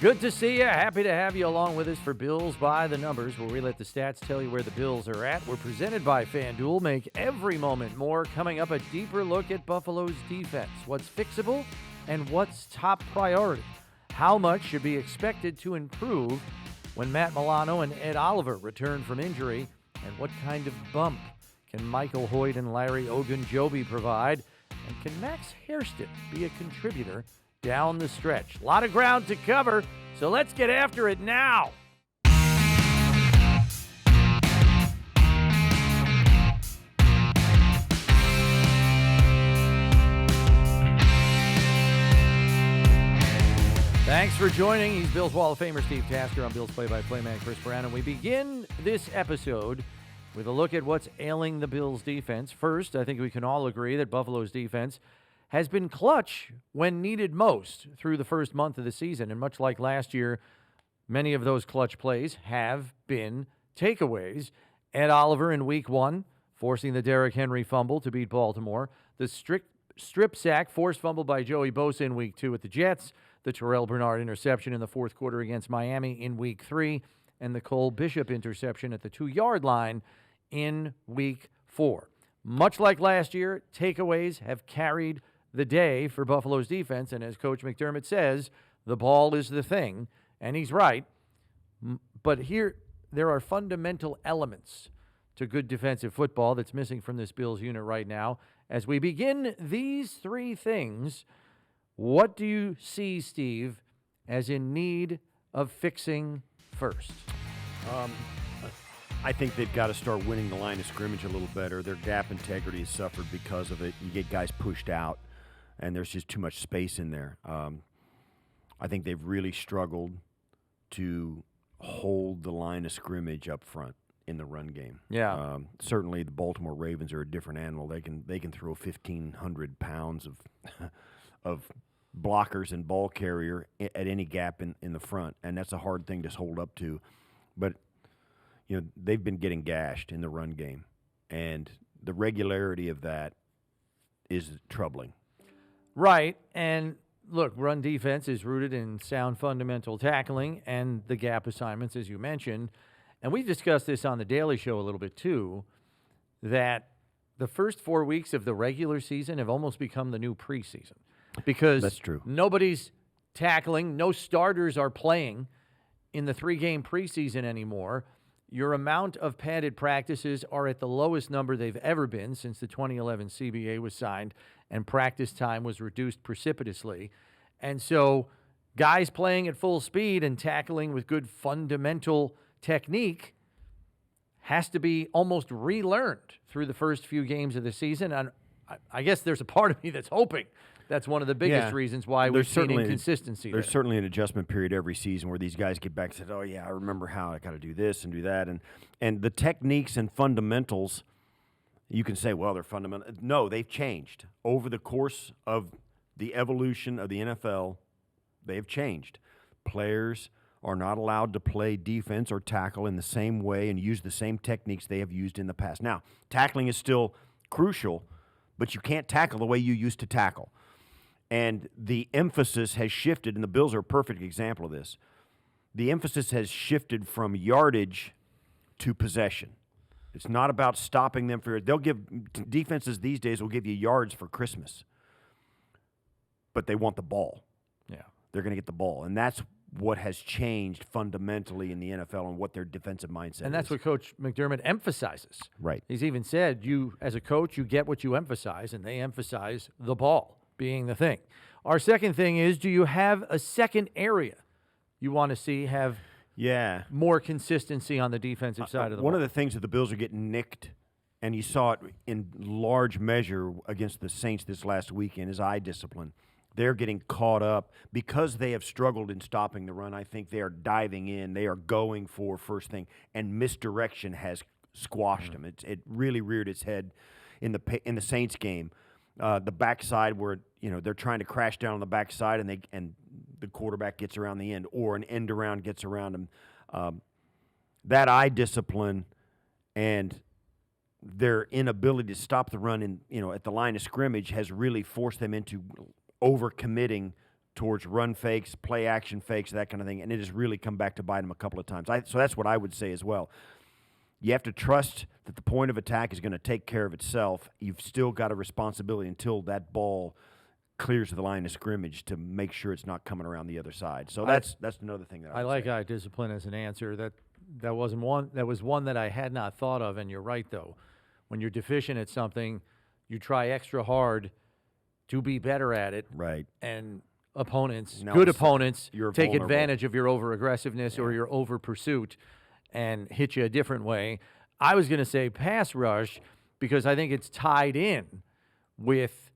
Good to see you. Happy to have you along with us for Bills by the Numbers, where we let the stats tell you where the Bills are at. We're presented by FanDuel. Make every moment more. Coming up, a deeper look at Buffalo's defense. What's fixable and what's top priority? How much should be expected to improve when Matt Milano and Ed Oliver return from injury? And what kind of bump can Michael Hoyt and Larry Ogunjobi provide? And can Max Hairston be a contributor down the stretch? A lot of ground to cover, so let's get after it now. Thanks for joining. He's Bills Hall of Famer Steve Tasker. I'm Bills play-by-play man Chris Brown, and we begin this episode with a look at what's ailing the Bills defense. First, I think we can all agree that Buffalo's defense has been clutch when needed most through the first month of the season. And much like last year, many of those clutch plays have been takeaways. Ed Oliver in week one, forcing the Derrick Henry fumble to beat Baltimore. The strip sack forced fumble by Joey Bosa in week two at the Jets. The Terrell Bernard interception in the fourth quarter against Miami in week three. And the Cole Bishop interception at the 2-yard line in week four. Much like last year, takeaways have carried the day for Buffalo's defense, and as Coach McDermott says, the ball is the thing, and he's right. But here, there are fundamental elements to good defensive football that's missing from this Bills unit right now. As we begin these three things, what do you see, Steve, as in need of fixing first? I think they've got to start winning the line of scrimmage a little better. Their gap integrity has suffered because of it. You get guys pushed out, and there's just too much space in there. I think they've really struggled to hold the line of scrimmage up front in the run game. Yeah. Certainly the Baltimore Ravens are a different animal. They can throw 1,500 pounds of blockers and ball carrier at any gap in the front, and that's a hard thing to hold up to. But you know, they've been getting gashed in the run game, and the regularity of that is troubling. Right, and look, run defense is rooted in sound fundamental tackling and the gap assignments, as you mentioned. And we discussed this on the Daily Show a little bit too, that the first 4 weeks of the regular season have almost become the new preseason. Because that's true. Nobody's tackling, no starters are playing in the 3-game preseason anymore. Your amount of padded practices are at the lowest number they've ever been since the 2011 CBA was signed, and practice time was reduced precipitously. And so guys playing at full speed and tackling with good fundamental technique has to be almost relearned through the first few games of the season. And I guess there's a part of me that's hoping that's one of the biggest reasons why we've seen inconsistency. There's certainly an adjustment period every season where these guys get back and say, oh, yeah, I remember how I got to do this and do that. And the techniques and fundamentals, you can say, well, they're fundamental. No, they've changed. Over the course of the evolution of the NFL, they have changed. Players are not allowed to play defense or tackle in the same way and use the same techniques they have used in the past. Now, tackling is still crucial, but you can't tackle the way you used to tackle. And the emphasis has shifted, and the Bills are a perfect example of this. The emphasis has shifted from yardage to possession. It's not about stopping them they'll give defenses these days will give you yards for Christmas, but they want the ball. Yeah, they're going to get the ball, and that's what has changed fundamentally in the NFL and what their defensive mindset is. And that's what Coach McDermott emphasizes. Right. He's even said, you, as a coach, you get what you emphasize, and they emphasize the ball being the thing. Our second thing is, do you have a second area you want to see have more consistency on the defensive side of the ball? One of the things that the Bills are getting nicked, and you saw it in large measure against the Saints this last weekend, is eye discipline. They're getting caught up because they have struggled in stopping the run. I think they are diving in. They are going for first thing, and misdirection has squashed them. It really reared its head in the Saints game. The backside where they're trying to crash down on the backside and the quarterback gets around the end, or an end around gets around them. That eye discipline and their inability to stop the run at the line of scrimmage has really forced them into overcommitting towards run fakes, play action fakes, that kind of thing, and it has really come back to bite him a couple of times. So that's what I would say as well. You have to trust that the point of attack is going to take care of itself. You've still got a responsibility until that ball clears the line of scrimmage to make sure it's not coming around the other side. So that's another thing that I would like say. discipline as an answer. That was one that I had not thought of, and you're right though. When you're deficient at something, you try extra hard to be better at it. Right. And opponents, Now good it's- opponents, you're take vulnerable. advantage of your over-aggressiveness or your over-pursuit and hit you a different way. I was going to say pass rush because I think it's tied in with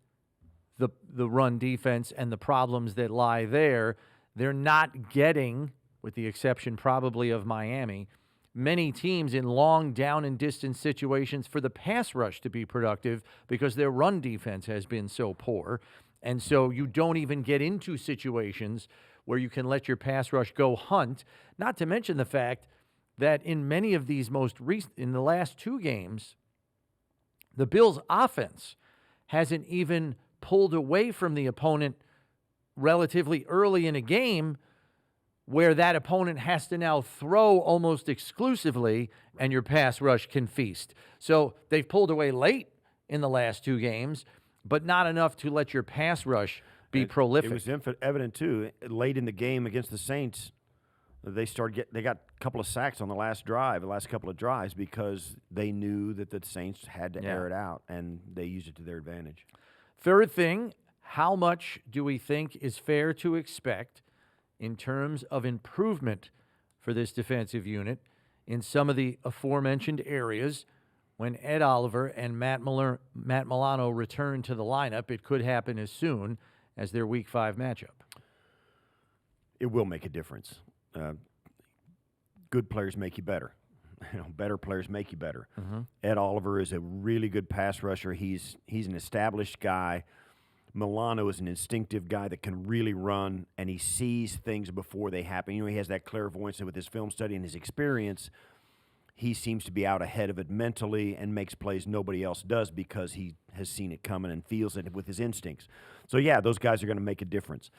the run defense and the problems that lie there. They're not getting, with the exception probably of Miami, many teams in long down and distance situations for the pass rush to be productive because their run defense has been so poor. And so you don't even get into situations where you can let your pass rush go hunt, not to mention the fact that in many of these in the last 2 games, the Bills' offense hasn't even pulled away from the opponent relatively early in a game where that opponent has to now throw almost exclusively and your pass rush can feast. So they've pulled away late in the last 2 games, but not enough to let your pass rush be prolific. It was evident, too, late in the game against the Saints. They got a couple of sacks on the last couple of drives, because they knew that the Saints had to air it out, and they used it to their advantage. Third thing, how much do we think is fair to expect in terms of improvement for this defensive unit in some of the aforementioned areas when Ed Oliver and Matt Milano return to the lineup? It could happen as soon as their Week 5 matchup. It will make a difference. Good players make you better. Better players make you better. Mm-hmm. Ed Oliver is a really good pass rusher. He's an established guy. Milano is an instinctive guy that can really run, and he sees things before they happen. He has that clairvoyance with his film study and his experience. He seems to be out ahead of it mentally and makes plays nobody else does because he has seen it coming and feels it with his instincts. So, yeah, those guys are going to make a difference.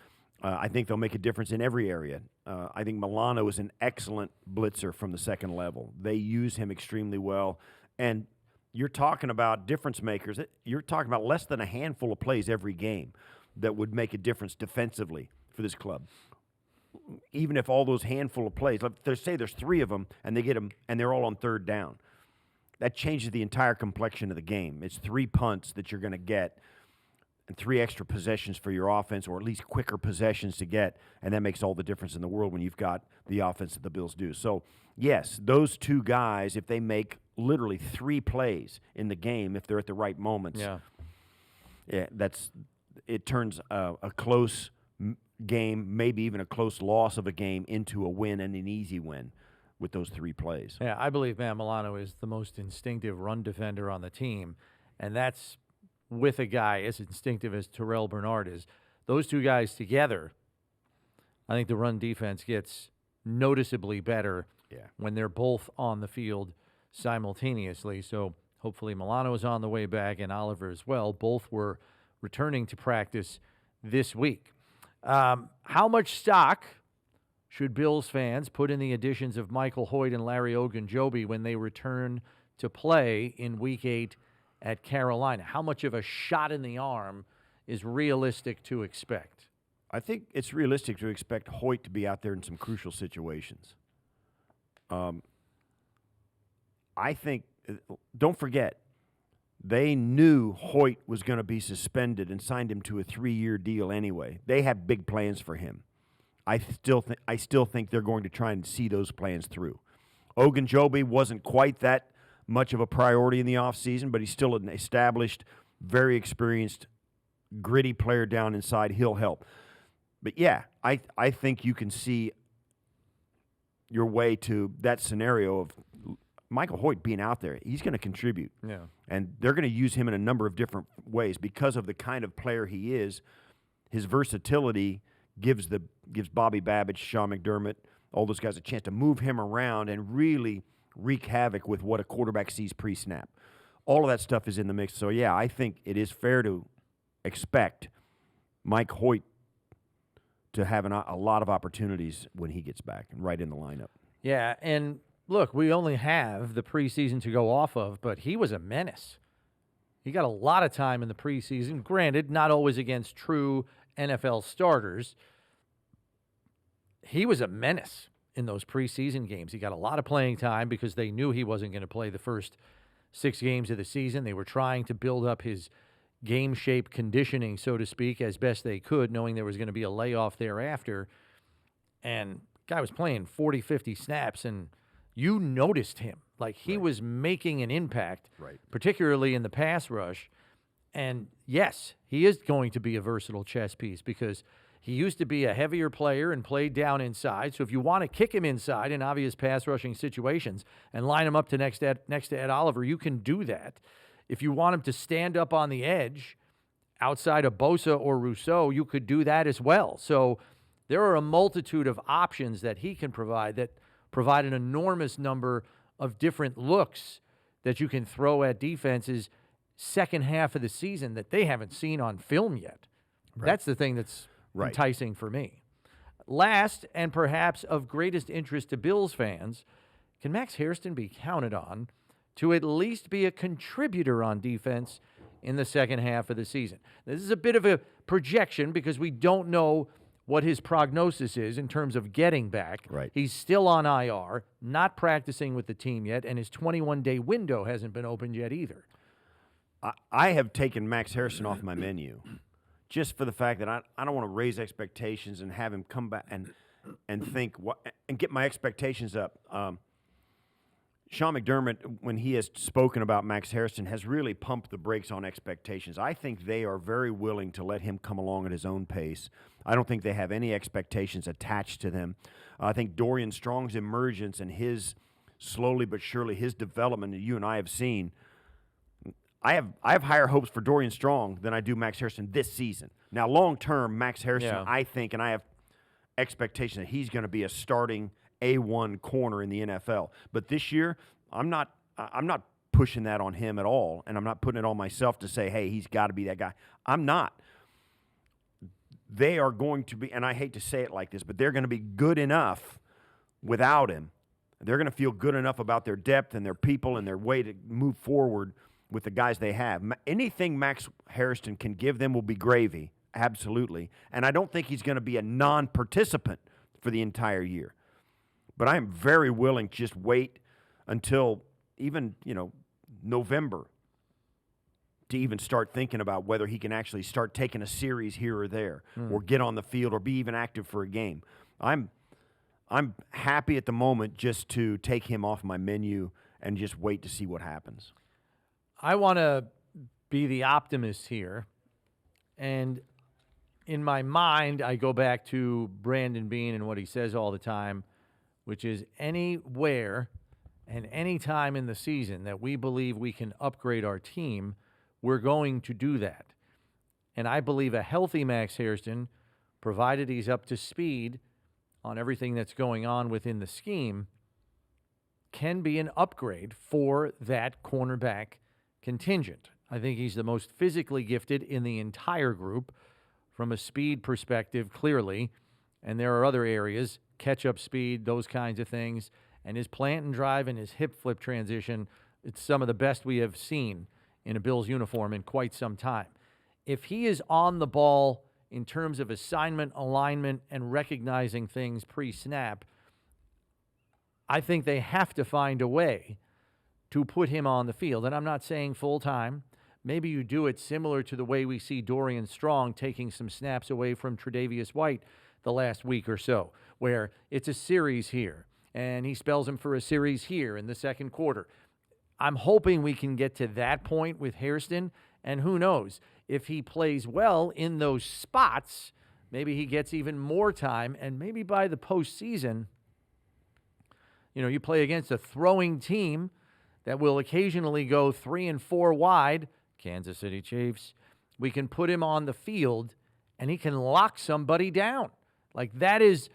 I think they'll make a difference in every area. I think Milano is an excellent blitzer from the second level. They use him extremely well. And you're talking about difference makers. You're talking about less than a handful of plays every game that would make a difference defensively for this club. Even if all those handful of plays, say there's 3 of them, and they get them, and they're all on third down, that changes the entire complexion of the game. It's 3 punts that you're going to get, and 3 extra possessions for your offense, or at least quicker possessions to get, and that makes all the difference in the world when you've got the offense that the Bills do. So, yes, those 2 guys, if they make literally 3 plays in the game, if they're at the right moments, it turns a close game, maybe even a close loss of a game, into a win and an easy win with those 3 plays. Yeah, I believe Matt Milano is the most instinctive run defender on the team, and that's with a guy as instinctive as Terrell Bernard is. Those 2 guys together, I think the run defense gets noticeably better when they're both on the field simultaneously. So hopefully Milano is on the way back, and Oliver as well. Both were returning to practice this week. How much stock should Bills fans put in the additions of Michael Hoyt and Larry Ogunjobi when they return to play in Week 8 at Carolina? How much of a shot in the arm is realistic to expect? I think it's realistic to expect Hoyt to be out there in some crucial situations. I think, don't forget, they knew Hoyt was going to be suspended and signed him to a 3-year deal anyway. They have big plans for him. I still think they're going to try and see those plans through. Ogunjobi wasn't quite that much of a priority in the offseason, but he's still an established, very experienced, gritty player down inside. He'll help. But, yeah, I think you can see your way to that scenario of Michael Hoyt being out there. He's going to contribute. Yeah. And they're going to use him in a number of different ways because of the kind of player he is. His versatility gives Bobby Babbage, Sean McDermott, all those guys a chance to move him around and really wreak havoc with what a quarterback sees pre-snap. All of that stuff is in the mix. So, yeah, I think it is fair to expect Mike Hoyt to have a lot of opportunities when he gets back and right in the lineup. Yeah, and look, we only have the preseason to go off of, but he was a menace. He got a lot of time in the preseason. Granted, not always against true NFL starters. He was a menace in those preseason games. He got a lot of playing time because they knew he wasn't going to play the first 6 games of the season. They were trying to build up his game shape conditioning, so to speak, as best they could, knowing there was going to be a layoff thereafter. And guy was playing 40, 50 snaps, and you noticed him. Like, he was making an impact, particularly in the pass rush. And, yes, he is going to be a versatile chess piece because he used to be a heavier player and played down inside. So if you want to kick him inside in obvious pass rushing situations and line him up to next to Ed Oliver, you can do that. If you want him to stand up on the edge outside of Bosa or Rousseau, you could do that as well. So there are a multitude of options that he can provide that provide an enormous number of different looks that you can throw at defenses second half of the season that they haven't seen on film yet. That's the thing that's enticing for me. Last, and perhaps of greatest interest to Bills fans, can Max Hairston be counted on to at least be a contributor on defense in the second half of the season? This is a bit of a projection because we don't know what his prognosis is in terms of getting back. He's still on IR, not practicing with the team yet, and his 21-day window hasn't been opened yet either. I have taken Max Hairston off my menu just for the fact that I don't want to raise expectations and have him come back and think and get my expectations up. Sean McDermott, when he has spoken about Max Hairston, has really pumped the brakes on expectations. I think they are very willing to let him come along at his own pace. I don't think they have any expectations attached to them. I think Dorian Strong's emergence and his slowly but surely his development that you and I have seen, I have higher hopes for Dorian Strong than I do Max Hairston this season. Now, long term, Max Hairston, I think, and I have expectations that he's going to be a starting A1 corner in the NFL. But this year, I'm not pushing that on him at all, and I'm not putting it on myself to say, hey, he's got to be that guy. I'm not. They are going to be, and I hate to say it like this, but they're going to be good enough without him. They're going to feel good enough about their depth and their people and their way to move forward with the guys they have. Anything Max Hairston can give them will be gravy, absolutely. And I don't think he's going to be a non-participant for the entire year. But I am very willing to just wait until even, November to even start thinking about whether he can actually start taking a series here or there or get on the field or be even active for a game. I'm happy at the moment just to take him off my menu and just wait to see what happens. I want to be the optimist here. And in my mind, I go back to Brandon Beane and what he says all the time, which is anywhere and any time in the season that we believe we can upgrade our team, we're going to do that. And I believe a healthy Max Hairston, provided he's up to speed on everything that's going on within the scheme, can be an upgrade for that cornerback contingent. I think he's the most physically gifted in the entire group from a speed perspective, clearly. And there are other areas, catch-up speed, those kinds of things. And his plant and drive and his hip flip transition, it's some of the best we have seen in a Bills uniform in quite some time. If he is on the ball in terms of assignment, alignment, and recognizing things pre-snap, I think they have to find a way to put him on the field. And I'm not saying full-time. Maybe you do it similar to the way we see Dorian Strong taking some snaps away from Tre'Davious White the last week or so, where it's a series here, and he spells him for a series here in the second quarter. I'm hoping we can get to that point with Hairston, and who knows, if he plays well in those spots, maybe he gets even more time, and maybe by the postseason, you play against a throwing team that will occasionally go 3 and 4 wide, Kansas City Chiefs, we can put him on the field, and he can lock somebody down. Like, that is,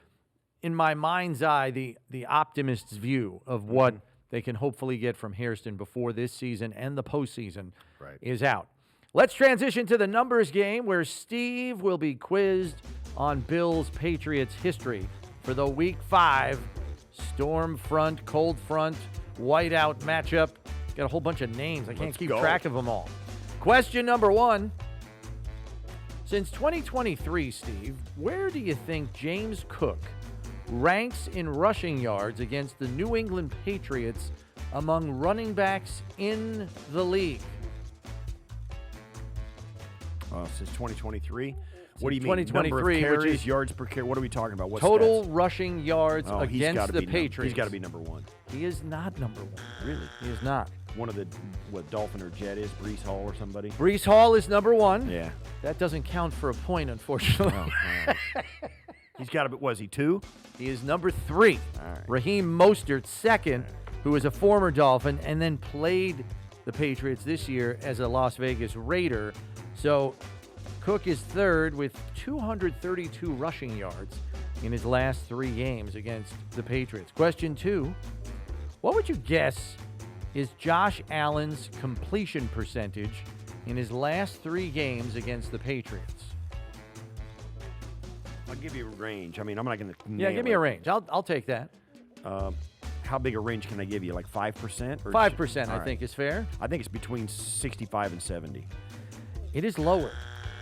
in my mind's eye, the optimist's view of what they can hopefully get from Hairston before this season and the postseason is out. Let's transition to the numbers game where Steve will be quizzed on Bills-Patriots history for the Week 5 storm front, cold front, whiteout matchup. Got a whole bunch of names. I can't keep track of them all. Question number 1. Since 2023, Steve, where do you think James Cook ranks in rushing yards against the New England Patriots among running backs in the league? Since 2023? What do you mean? 2023, Number of carries, which is yards per carry? What are we talking about? What total stats? rushing yards against the Patriots. He's got to be number 1. He is not number 1. Really? He is not. One of the, Dolphin or Jet is? Brees Hall or somebody? Brees Hall is number 1. Yeah. That doesn't count for a point, unfortunately. Oh, he's got to be, was he 2? He is number 3. All right. Raheem Mostert, 2nd, who is a former Dolphin and then played the Patriots this year as a Las Vegas Raider. So Cook is 3rd with 232 rushing yards in his last 3 games against the Patriots. Question 2, what would you guess is Josh Allen's completion percentage in his last 3 games against the Patriots? I'll give you a range. I mean, I'm not going to. Yeah, give me a range. I'll take that. How big a range can I give you? Like 5%? 5%, I think, is fair. I think it's between 65 and 70. It is lower.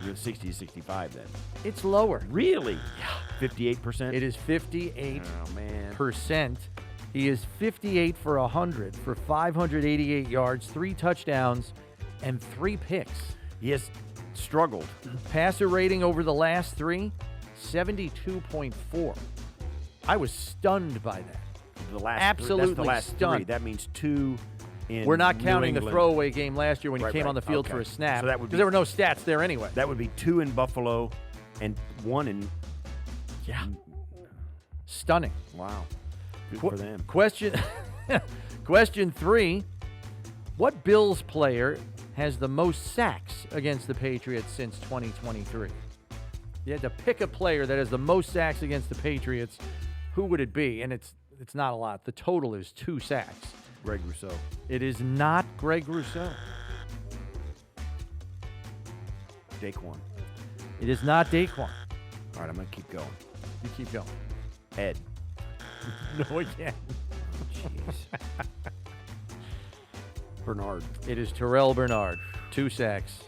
You're 60 to 65 then. It's lower. Really? Yeah. 58%? It is 58%. Oh, man. He is 58 for 100 for 588 yards, 3 touchdowns, and 3 picks. He has struggled. Passer rating over the last 3, 72.4. I was stunned by that. The last Absolutely that's the last stunned. 3. That means 2 in We're not New counting England. the throwaway game last year when he came Right. on the field Okay. for a snap. So that would because be- there were no stats there anyway. That would be 2 in Buffalo and 1 in. Yeah. Stunning. Wow. Good for them. Question 3. What Bills player has the most sacks against the Patriots since 2023? You had to pick a player that has the most sacks against the Patriots. Who would it be? And it's not a lot. The total is 2 sacks. Greg Rousseau. It is not Greg Rousseau. Daquan. It is not Daquan. All right, I'm going to keep going. You keep going. Ed. No, again. Jeez. Bernard. It is Terrell Bernard. 2 sacks.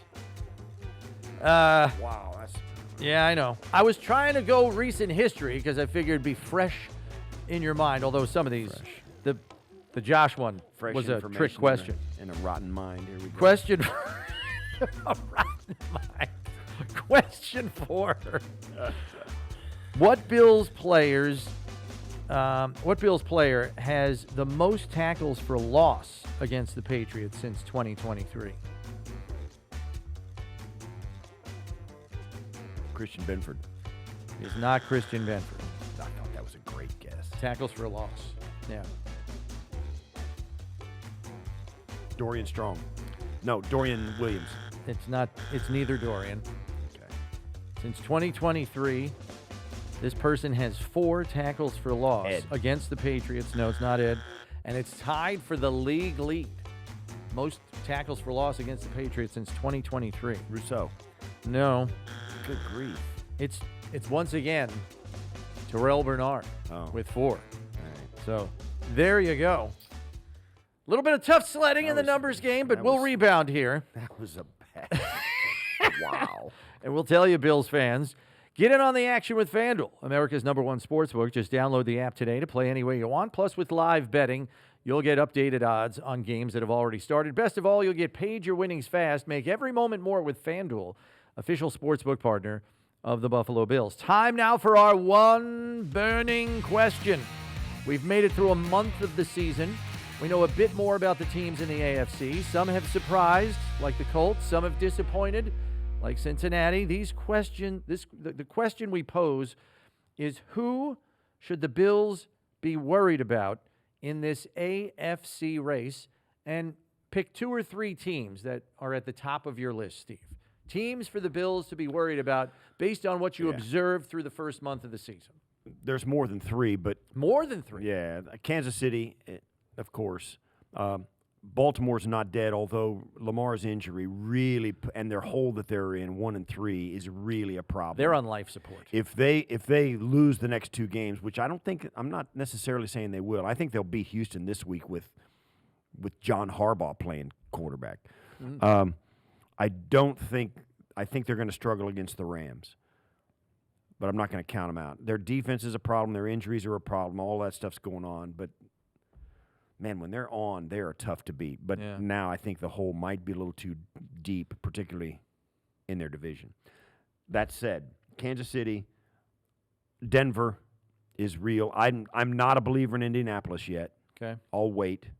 Wow, that's. Yeah, I know. I was trying to go recent history because I figured it'd be fresh in your mind, although some of these, the Josh one Fresh was a information trick question. In a rotten mind. Here we go. Question a rotten mind. Question 4. What Bills player has the most tackles for loss against the Patriots since 2023? Christian Benford. It is not Christian Benford. I thought that was a great guess. Tackles for a loss. Yeah. Dorian Strong. No, Dorian Williams. It's not. It's neither Dorian. Okay. Since 2023, this person has 4 tackles for loss Ed. against the Patriots. No, it's not Ed. And it's tied for the league lead. Most tackles for loss against the Patriots since 2023. Rousseau. No. Good grief. It's once again Terrell Bernard with 4. All right. So there you go. A little bit of tough sledding in the numbers game, but we'll rebound here. That was a bad. Wow. And we'll tell you, Bills fans, get in on the action with FanDuel, America's #1 sportsbook. Just download the app today to play any way you want. Plus, with live betting, you'll get updated odds on games that have already started. Best of all, you'll get paid your winnings fast. Make every moment more with FanDuel, official sportsbook partner of the Buffalo Bills. Time now for our one burning question. We've made it through a month of the season. We know a bit more about the teams in the AFC. Some have surprised, like the Colts. Some have disappointed, like Cincinnati. The question we pose is, who should the Bills be worried about in this AFC race? And pick 2 or 3 teams that are at the top of your list, Steve. Teams for the Bills to be worried about based on what you observed through the first month of the season. There's more than 3, but More than 3. yeah, Kansas City, of course. Baltimore's not dead, although Lamar's injury really and their hole that they're in 1-3 is really a problem. They're on life support. If they lose the next 2 games, which I'm not necessarily saying they will. I think they'll beat Houston this week with John Harbaugh playing quarterback. I think they're going to struggle against the Rams, but I'm not going to count them out. Their defense is a problem. Their injuries are a problem. All that stuff's going on, but. Man, when they're on, they are tough to beat. But now I think the hole might be a little too deep, particularly in their division. That said, Kansas City, Denver is real. I'm not a believer in Indianapolis yet. Okay. I'll wait.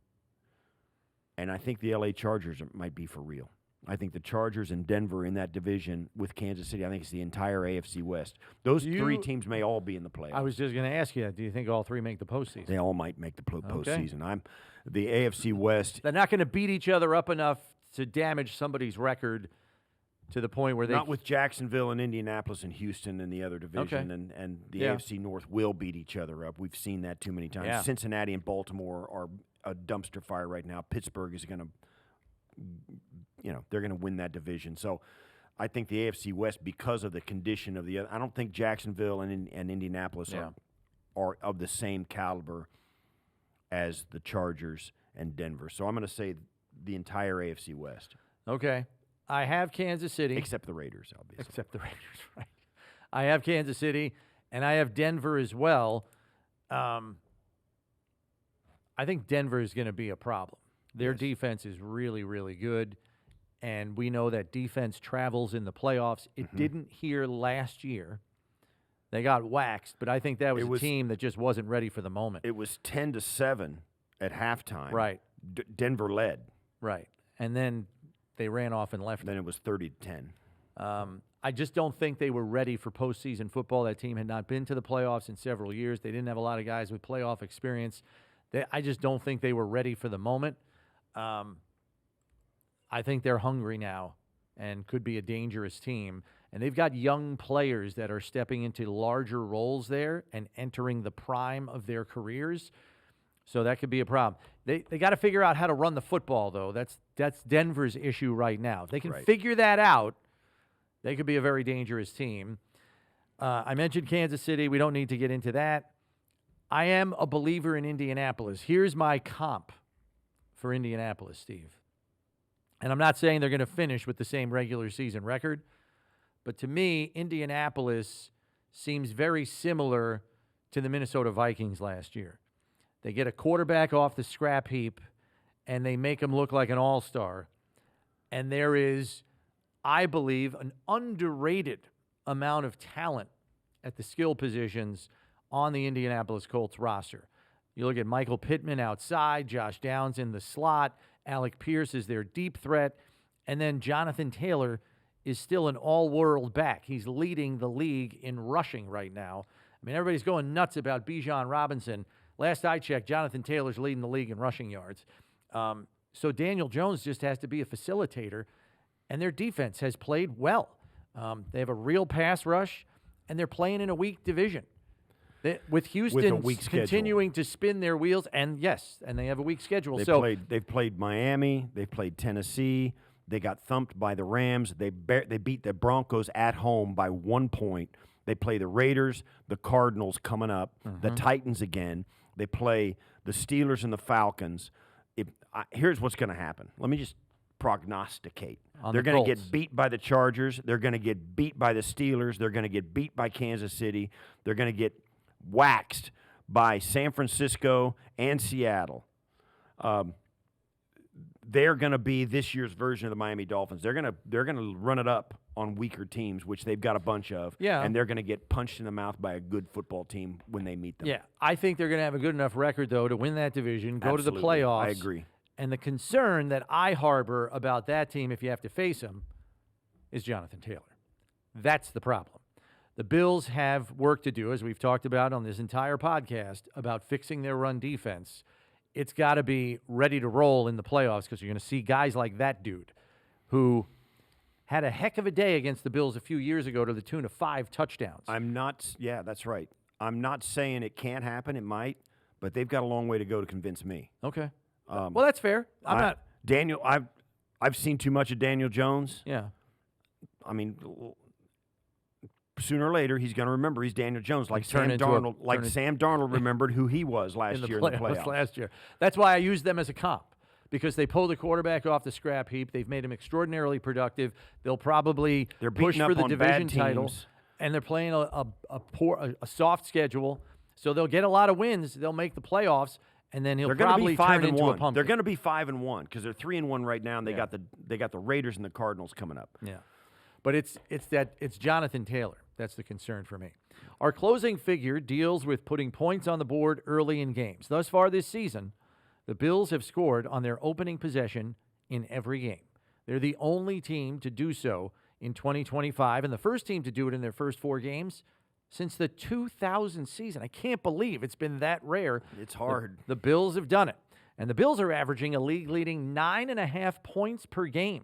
And I think the LA Chargers might be for real. I think the Chargers and Denver in that division with Kansas City, I think it's the entire AFC West. Those 3 teams may all be in the playoffs. I was just going to ask you, do you think all 3 make the postseason? They all might make the postseason. The AFC West. They're not going to beat each other up enough to damage somebody's record to the point where they... Not with Jacksonville and Indianapolis and Houston in the other division, and the AFC North will beat each other up. We've seen that too many times. Yeah. Cincinnati and Baltimore are a dumpster fire right now. Pittsburgh is going to... they're going to win that division. So I think the AFC West, because of the condition of the other, I don't think Jacksonville and Indianapolis are of the same caliber as the Chargers and Denver. So I'm going to say the entire AFC West. Okay. I have Kansas City. Except the Raiders, obviously. Except the Raiders, right. I have Kansas City, and I have Denver as well. I think Denver is going to be a problem. Their defense is really, really good, and we know that defense travels in the playoffs. It didn't here last year. They got waxed, but I think that was a team that just wasn't ready for the moment. It was 10-7 at halftime. Right. Denver led. Right. And then they ran off and left. Then it was 30-10. I just don't think they were ready for postseason football. That team had not been to the playoffs in several years. They didn't have a lot of guys with playoff experience. I just don't think they were ready for the moment. I think they're hungry now and could be a dangerous team. And they've got young players that are stepping into larger roles there and entering the prime of their careers. So that could be a problem. They got to figure out how to run the football, though. That's Denver's issue right now. If they can figure that out, they could be a very dangerous team. I mentioned Kansas City. We don't need to get into that. I am a believer in Indianapolis. Here's my comp for Indianapolis, Steve. And I'm not saying they're going to finish with the same regular season record, but to me, Indianapolis seems very similar to the Minnesota Vikings last year. They get a quarterback off the scrap heap, and they make him look like an all-star. And there is, I believe, an underrated amount of talent at the skill positions on the Indianapolis Colts roster. You look at Michael Pittman outside, Josh Downs in the slot, Alec Pierce is their deep threat, and then Jonathan Taylor is still an all-world back. He's leading the league in rushing right now. I mean, everybody's going nuts about Bijan Robinson. Last I checked, Jonathan Taylor's leading the league in rushing yards. So Daniel Jones just has to be a facilitator, and their defense has played well. They have a real pass rush, and they're playing in a weak division. With Houston continuing to spin their wheels, and they have a weak schedule. They've played Miami, they've played Tennessee, they got thumped by the Rams, they beat the Broncos at home by 1 point. They play the Raiders, the Cardinals coming up, the Titans again. They play the Steelers and the Falcons. Here's what's going to happen. Let me just prognosticate. They're going to get beat by the Chargers. They're going to get beat by the Steelers. They're going to get beat by Kansas City. They're going to get waxed by San Francisco and Seattle. They're going to be this year's version of the Miami Dolphins. They're going to run it up on weaker teams, which they've got a bunch of. Yeah. And they're going to get punched in the mouth by a good football team when they meet them. Yeah, I think they're going to have a good enough record, though, to win that division, go to the playoffs. I agree. And the concern that I harbor about that team, if you have to face them, is Jonathan Taylor. That's the problem. The Bills have work to do, as we've talked about on this entire podcast, about fixing their run defense. It's got to be ready to roll in the playoffs because you're going to see guys like that dude who had a heck of a day against the Bills a few years ago to the tune of 5 touchdowns. Yeah, that's right. I'm not saying it can't happen. It might, but they've got a long way to go to convince me. Okay. Well, that's fair. I'm not. Daniel. I've seen too much of Daniel Jones. Yeah. I mean, sooner or later he's going to remember he's Daniel Jones, like Sam Darnold remembered who he was last year in the playoffs. Last year. That's why I used them as a comp. Because they pulled the quarterback off the scrap heap. They've made him extraordinarily productive. They'll probably push for the division title. And they're playing a soft schedule. So they'll get a lot of wins. They'll make the playoffs. And then he'll probably turn into a pumpkin. They're going to be 5-1 because they're 3-1 right now, and they got the Raiders and the Cardinals coming up. Yeah, but it's Jonathan Taylor. That's the concern for me. Our closing figure deals with putting points on the board early in games. Thus far this season, the Bills have scored on their opening possession in every game. They're the only team to do so in 2025, and the first team to do it in their first 4 games since the 2000 season. I can't believe it's been that rare. It's hard. The Bills have done it. And the Bills are averaging a league-leading 9.5 points per game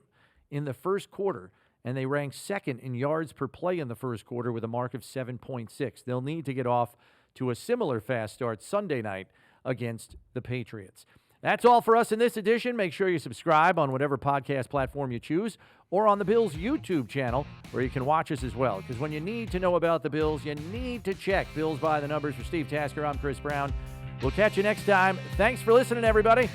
in the first quarter, and they rank second in yards per play in the first quarter with a mark of 7.6. They'll need to get off to a similar fast start Sunday night against the Patriots. That's all for us in this edition. Make sure you subscribe on whatever podcast platform you choose or on the Bills YouTube channel where you can watch us as well. Because when you need to know about the Bills, you need to check Bills by the Numbers. For Steve Tasker, I'm Chris Brown. We'll catch you next time. Thanks for listening, everybody.